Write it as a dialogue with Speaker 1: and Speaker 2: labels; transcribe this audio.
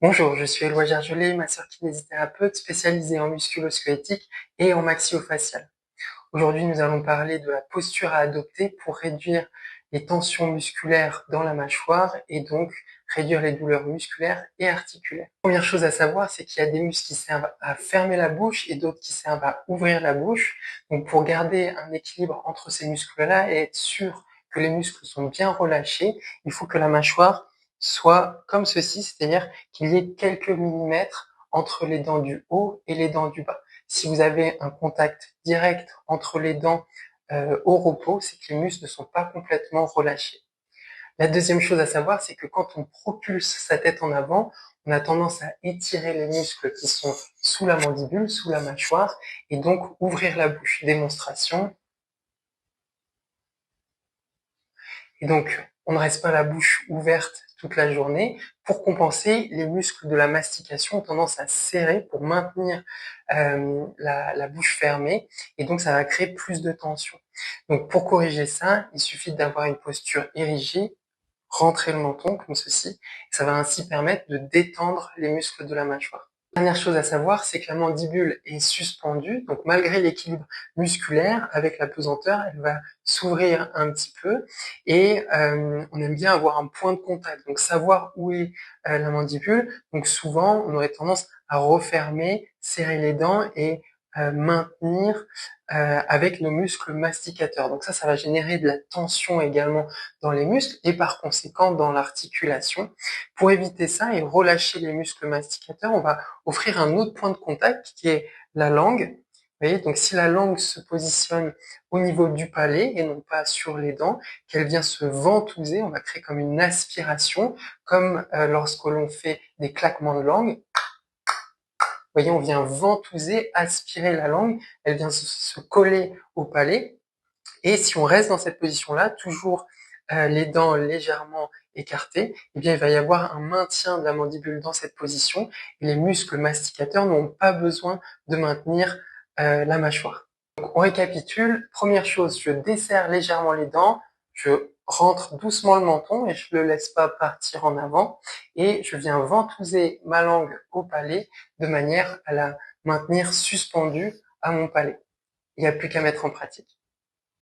Speaker 1: Bonjour, je suis Éloi Gergelet, masseur kinésithérapeute spécialisé en musculo-squelettique et en maxillofacial. Aujourd'hui, nous allons parler de la posture à adopter pour réduire les tensions musculaires dans la mâchoire et donc réduire les douleurs musculaires et articulaires. Première chose à savoir, c'est qu'il y a des muscles qui servent à fermer la bouche et d'autres qui servent à ouvrir la bouche. Donc pour garder un équilibre entre ces muscles-là et être sûr que les muscles sont bien relâchés, il faut que la mâchoire soit comme ceci, c'est-à-dire qu'il y ait quelques millimètres entre les dents du haut et les dents du bas. Si vous avez un contact direct entre les dents au repos, c'est que les muscles ne sont pas complètement relâchés. La deuxième chose à savoir, c'est que quand on propulse sa tête en avant, on a tendance à étirer les muscles qui sont sous la mandibule, sous la mâchoire, et donc ouvrir la bouche. Démonstration. Et donc, on ne reste pas la bouche ouverte toute la journée. Pour compenser, les muscles de la mastication ont tendance à serrer pour maintenir la bouche fermée, et donc ça va créer plus de tension. Donc pour corriger ça, il suffit d'avoir une posture érigée, rentrer le menton comme ceci, ça va ainsi permettre de détendre les muscles de la mâchoire. Dernière chose à savoir, c'est que la mandibule est suspendue, donc malgré l'équilibre musculaire, avec la pesanteur, elle va s'ouvrir un petit peu et on aime bien avoir un point de contact, donc savoir où est la mandibule. Donc souvent, on aurait tendance à refermer, serrer les dents et maintenir avec nos muscles masticateurs. Donc ça va générer de la tension également dans les muscles et par conséquent dans l'articulation. Pour éviter ça et relâcher les muscles masticateurs, on va offrir un autre point de contact qui est la langue. Vous voyez, donc si la langue se positionne au niveau du palais et non pas sur les dents, qu'elle vient se ventouser, on va créer comme une aspiration, comme lorsque l'on fait des claquements de langue. Vous voyez, on vient ventouser, aspirer la langue, elle vient se coller au palais. Et si on reste dans cette position-là, toujours les dents légèrement écartées, eh bien, il va y avoir un maintien de la mandibule dans cette position et les muscles masticateurs n'ont pas besoin de maintenir la mâchoire. Donc, on récapitule. Première chose, je desserre légèrement les dents, je rentre doucement le menton et je ne le laisse pas partir en avant et je viens ventouser ma langue au palais de manière à la maintenir suspendue à mon palais. Il n'y a plus qu'à mettre en pratique.